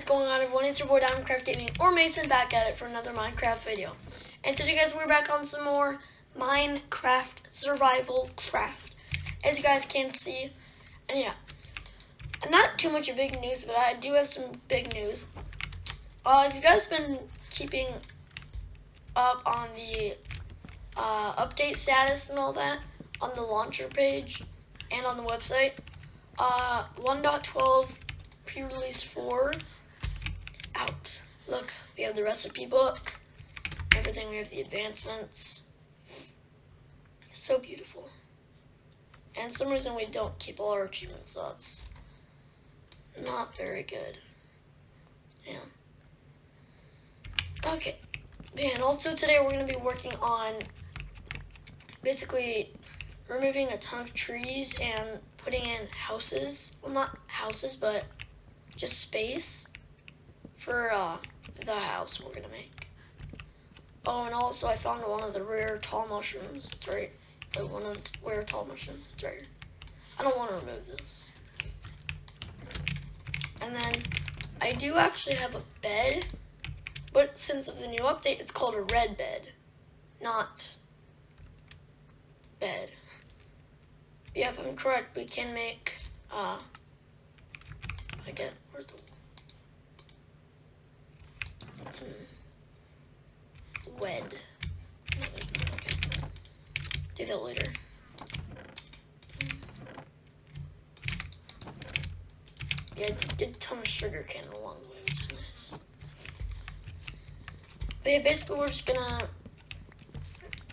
is going on, everyone? It's your boy DiamondCraft Gaming, or Mason, back at it for another Minecraft video. And today, guys, we're back on some more Minecraft Survival Craft, as you guys can see. And yeah, not too much of big news, but I do have some big news. If you guys been keeping up on the update status and all that on the launcher page and on the website, 1.12 pre-release 4 is out. Look, we have the recipe book, everything. We have the advancements. So beautiful. And for some reason we don't keep all our achievements, so it's not very good. Yeah. Okay. And also today we're going to be working on basically removing a ton of trees and putting in houses. Well, not houses, but just space for the house we're gonna make. Oh, and also I found one of the rare tall mushrooms. It's right, one of the rare tall mushrooms. It's right here. I don't want to remove this. And then I do actually have a bed, but since of the new update, it's called a red bed, not bed. Yeah, if I'm correct, we can make where's the some wed. No, okay. Do that later. Yeah, I did a ton of sugar cane along the way, which is nice. But yeah, basically we're just gonna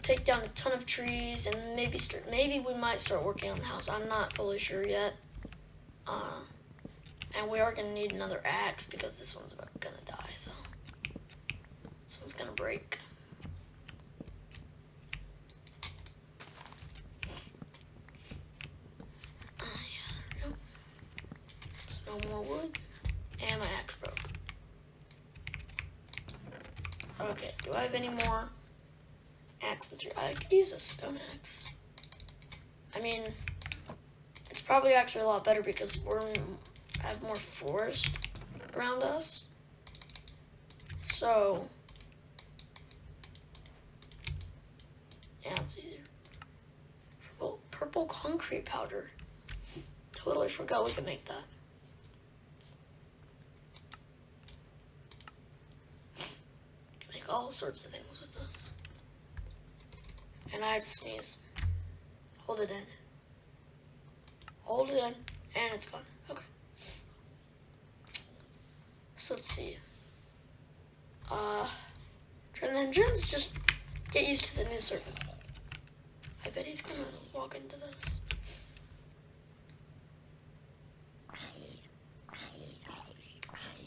take down a ton of trees and maybe we might start working on the house. I'm not fully sure yet. And we are gonna need another axe because this one's about gonna die, so this one's gonna break. Yeah, there we go. There's no more wood. And my axe broke. Okay, do I have any more axe material? I could use a stone axe. I mean, it's probably actually a lot better because we're have more forest around us. So yeah, it's easier. Purple concrete powder. Totally forgot we could make that. Can make all sorts of things with this. And I have to sneeze. Hold it in. Hold it in, and it's gone. Okay. So let's see. Trends just get used to the new surface. I bet he's gonna walk into this.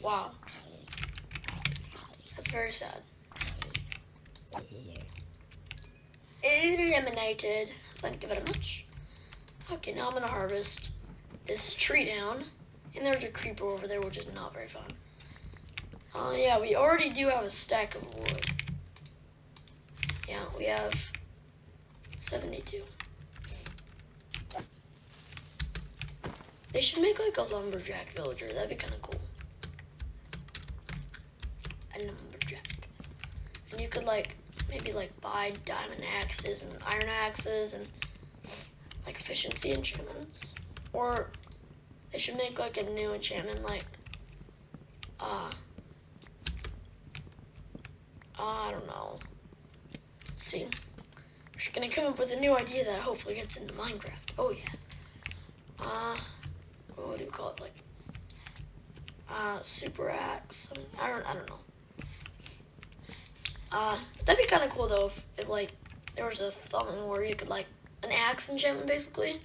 Wow. That's very sad. Eliminated. Thank you very much. Okay, now I'm gonna harvest this tree down. And there's a creeper over there, which is not very fun. Yeah, we already do have a stack of wood. Yeah, we have 72. They should make like a lumberjack villager. That'd be kind of cool. A lumberjack. And you could maybe buy diamond axes and iron axes and like efficiency enchantments. Or they should make like a new enchantment I don't know. Let's see. We're just gonna come up with a new idea that hopefully gets into Minecraft. Oh yeah. What do we call it? Super axe. I don't know. That'd be kind of cool though if there was a something where you could an axe enchantment basically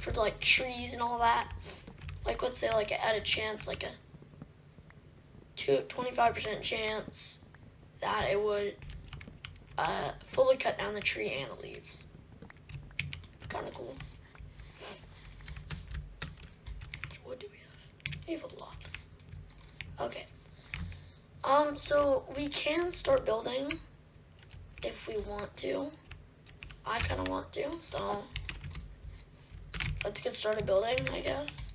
for trees and all that. Let's say at a chance a 25% chance that it would fully cut down the tree and the leaves. Kind of cool. Which wood do we have? We have a lot. Okay. So we can start building if we want to. I kind of want to, so let's get started building, I guess.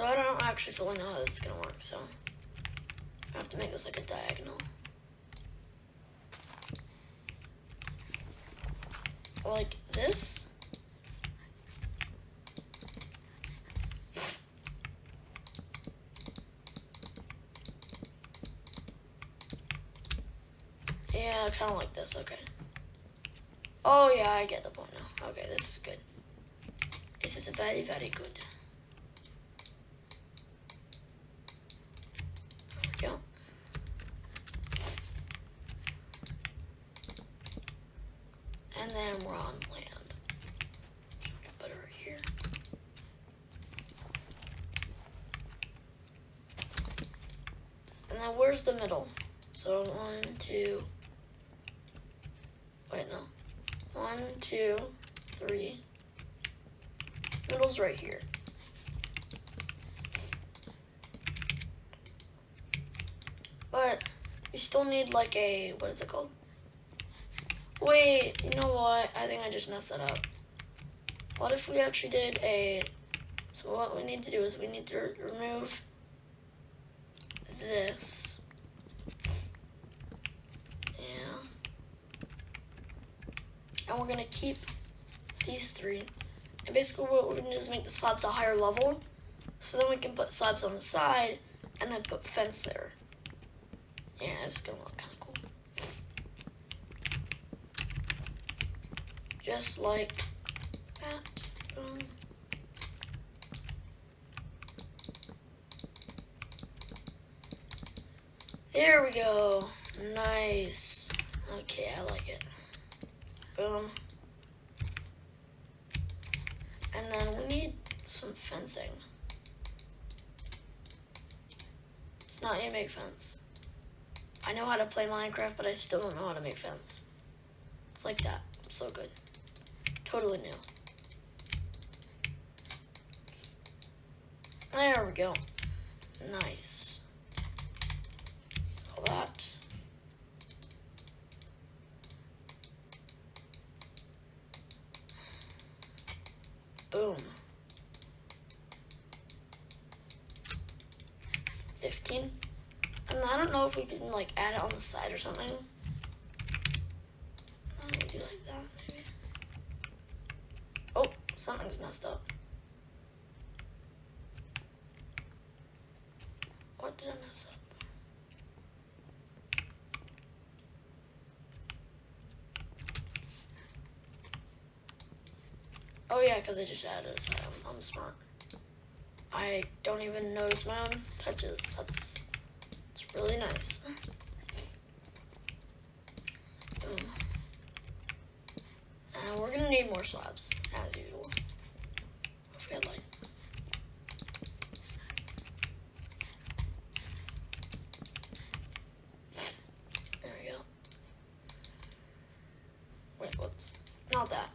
So I don't actually fully know how this is gonna work, so I have to make this like a diagonal. Like this. Yeah, kind of like this, okay. Oh yeah, I get the point now. Okay, this is good. This is very, very good. There we go. And then we're on land. Put it right here. And then where's the middle? So 1, 2. Wait, no. 1, 2, 3. Middle's right here. But we still need like a, what is it called? Wait, you know what? I think I just messed that up. What if we actually did a, so what we need to do is we need to remove this. Yeah. And we're gonna keep these 3. And basically what we're gonna do is make the slabs a higher level. So then we can put slabs on the side and then put fence there. Yeah, it's gonna look kinda cool. Just like that. Boom. There we go. Nice. Okay, I like it. Boom. And then we need some fencing. It's not a make fence. I know how to play Minecraft, but I still don't know how to make fence. It's like that. So good. Totally new. There we go. Nice. Use all that. Boom. 15. And I don't know if we can like add it on the side or something. We do like that maybe. Oh, something's messed up. What did I mess up? Oh yeah, because I just added a side. I'm smart. I don't even notice my own touches. It's really nice. Boom. And we're gonna need more slabs, as usual. If we had light. There we go. Wait, whoops. Not that.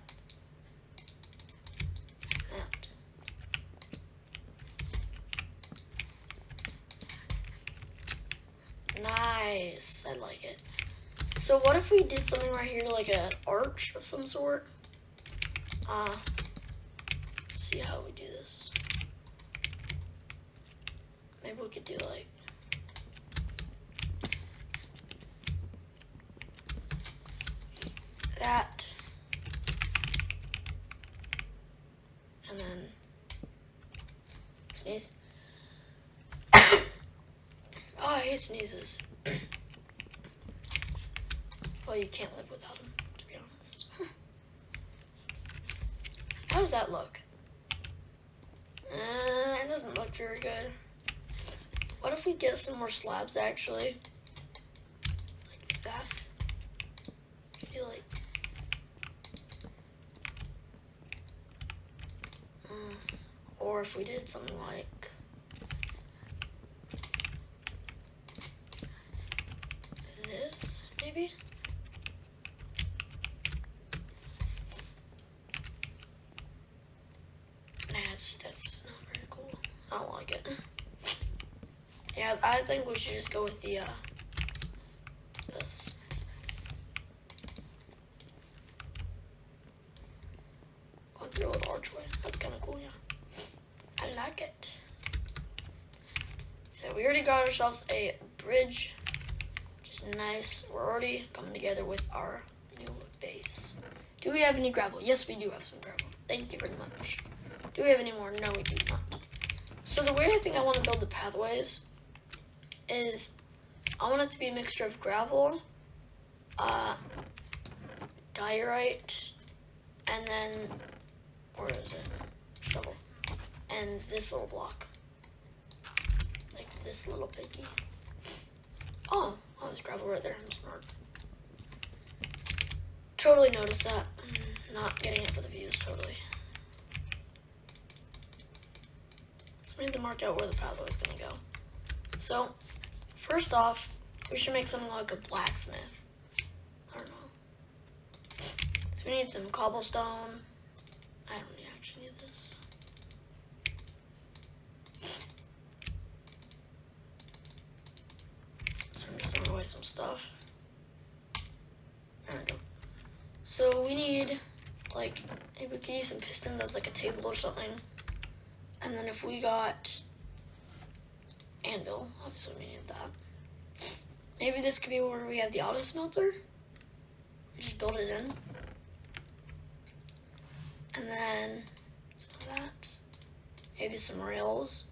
Nice, I like it. So what if we did something right here, like an arch of some sort? See how we do this. Maybe we could do like that. And then sneeze. Oh, I hate sneezes. Well, you can't live without them, to be honest. How does that look? It doesn't look very good. What if we get some more slabs, actually? Like that. Do like... or if we did something like... this, maybe? Nah, that's not very cool. I don't like it. Yeah, I think we should just go with the, this. Going through an archway. That's kind of cool, yeah. I like it. So we already got ourselves a bridge, which is nice. We're already coming together with our new base. Do we have any gravel? Yes, we do have some gravel. Thank you very much. Do we have any more? No, we do not. So the way I think I want to build the pathways is I want it to be a mixture of gravel, diorite, and then, where is it? Shovel. And this little block. Like this little piggy. Oh, there's gravel right there. I'm smart. Totally noticed that. Not getting it for the views, totally. So we need to mark out where the pathway is going to go. So, first off, we should make something like a blacksmith. I don't know. So we need some cobblestone. I don't actually need this. So I'm just throwing away some stuff. There we go. So we need, like, maybe we could use some pistons as like a table or something. And then if we got anvil, obviously we need that. Maybe this could be where we have the auto smelter. We just build it in. And then some of that. Maybe some rails.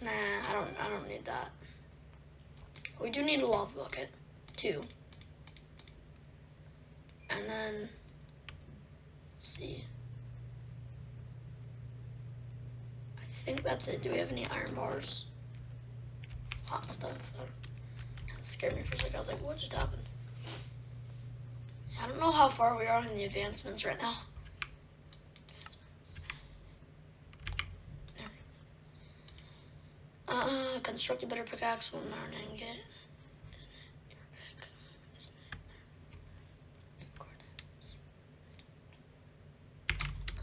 Nah, I don't need that. We do need a lava bucket, too. And then, let's see. I think that's it. Do we have any iron bars? Hot stuff. That scared me for a second. I was like, what just happened? I don't know how far we are in the advancements right now. Construct a better pickaxe when iron ingot.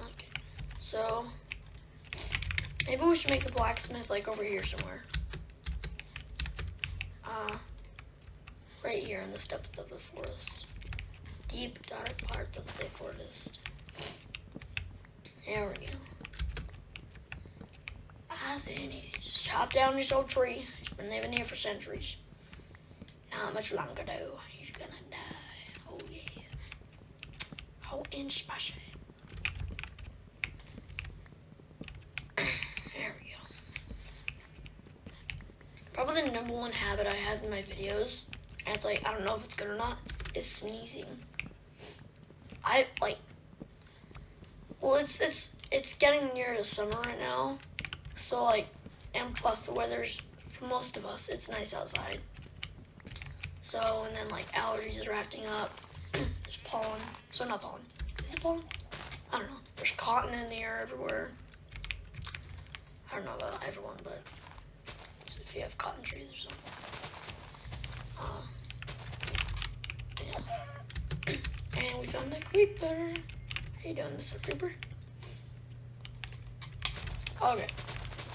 Okay, so maybe we should make the blacksmith like over here somewhere. Right here in the steppes of the forest. Deep dark part of the forest. There we go. Easy and easy. Just chop down this old tree. It's been living here for centuries. Not much longer though. He's gonna die. Oh yeah. Oh, and spicy. There we go. Probably the number one habit I have in my videos, and it's like, I don't know if it's good or not, is sneezing. Well, it's getting near the summer right now. So like, and plus the weather's, for most of us, it's nice outside. So, and then like allergies are acting up. There's pollen. So not pollen. Is it pollen? I don't know. There's cotton in the air everywhere. I don't know about everyone, but if you have cotton trees or something. Yeah. And we found a creeper. How you doing, Mr. Creeper? Okay.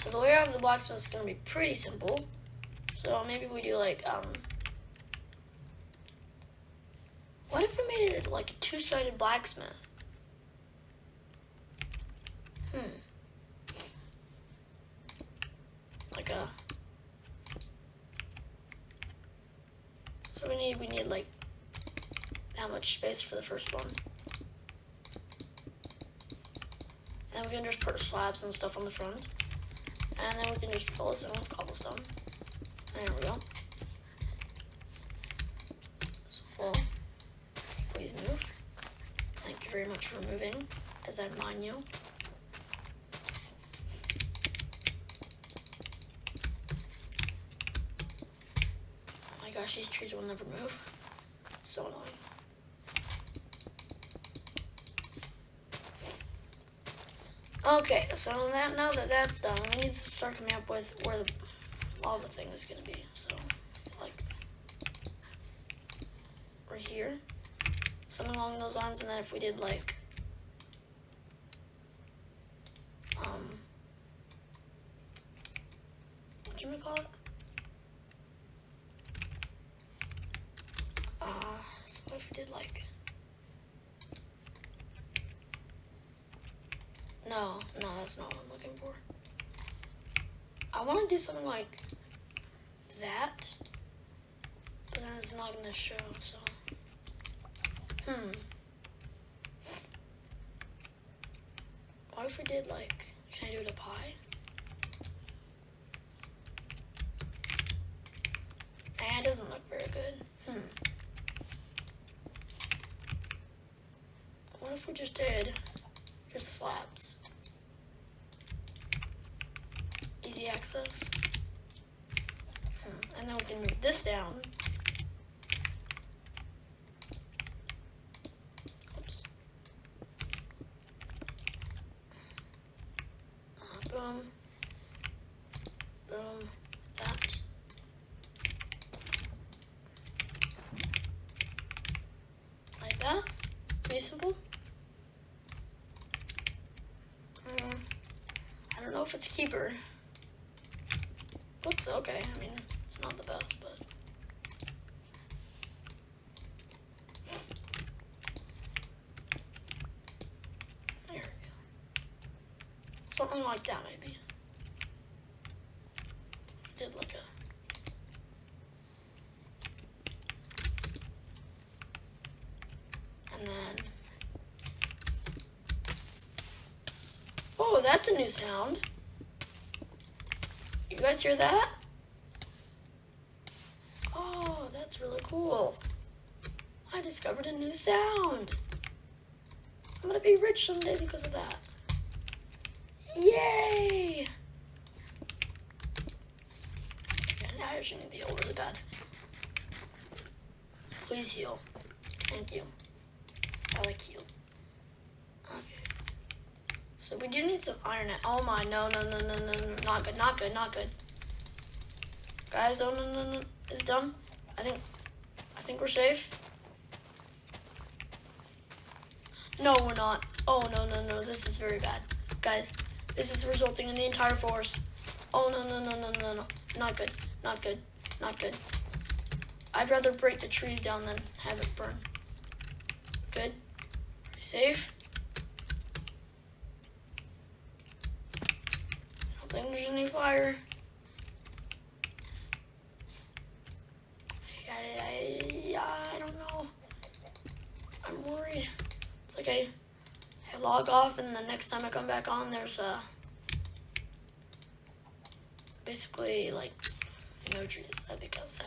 So the layout of the blacksmith is going to be pretty simple. So maybe we do like, what if we made it like a two-sided blacksmith? Like a, so we need like that much space for the first one. And we can just put slabs and stuff on the front. And then we can just fill this in with cobblestone. There we go. So full. Please move. Thank you very much for moving, as I mine you. Oh my gosh, these trees will never move. So annoying. Okay, so now that that's done, we need to start coming up with where the lava thing is going to be. So, like, right here, something along those lines, and then if we did like, whatchamacallit? So what if we did like, no, that's not what I'm looking for. I want to do something like that, but then it's not going to show, so. What if we did like, can I do it a pie? It doesn't look very good. What if we just did just slabs? Easy access. And then we can move this down. Oops. Boom. Boom. That. Like that. Pretty simple. I don't know if it's keeper. Looks okay. I mean, it's not the best, but. There we go. Something like that, maybe. Did like a. And then. Oh, that's a new sound. You guys hear that? Oh, that's really cool. I discovered a new sound. I'm gonna be rich someday because of that. Yay! Okay, now I actually need to heal really bad. Please heal. Thank you. I like heal. Okay. So we do need some iron. Oh my, no, not good, not good, not good. Guys, oh no, it's done. I think we're safe. No, we're not. Oh no, this is very bad. Guys, this is resulting in the entire forest. Oh no, not good, not good, not good. I'd rather break the trees down than have it burn. Good. Are you safe? I don't think there's any fire. I don't know. I'm worried. It's like I log off and the next time I come back on, there's basically like no trees. That'd be kind of sad.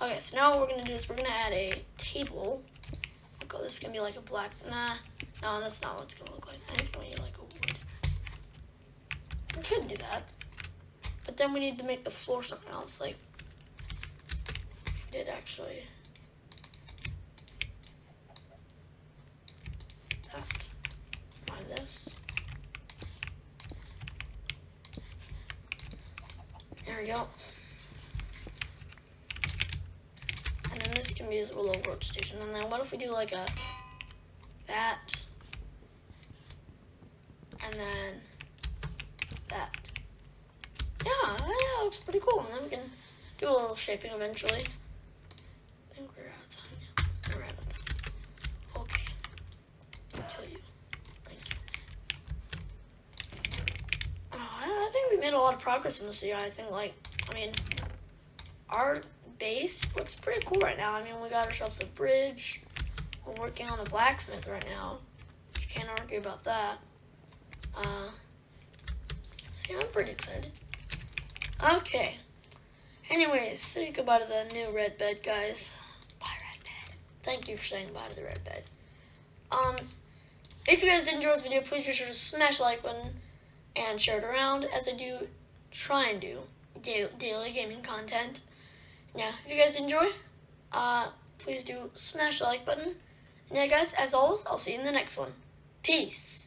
Okay, so now what we're gonna do is we're gonna add a table. So this is gonna be like a black. No, that's not what it's gonna look like. I think we need like a wood. We could do that, but then we need to make the floor something else. Like we did actually. This. There we go. And then this can be as a little workstation. And then what if we do like a that, and then that? Yeah, that looks pretty cool. And then we can do a little shaping eventually. I think we're out of time. Yeah, we're out of time. Okay. I'll kill you. I think we made a lot of progress in this year. I mean, our base looks pretty cool right now. I mean, we got ourselves a bridge. We're working on a blacksmith right now. You can't argue about that. So yeah, I'm pretty excited. Okay. Anyways, say goodbye to the new red bed, guys. Bye, red bed. Thank you for saying goodbye to the red bed. If you guys did enjoy this video, please be sure to smash the like button and share it around, as I do try and do daily gaming content. Yeah, if you guys did enjoy, please do smash the like button. And yeah, guys, as always, I'll see you in the next one. Peace.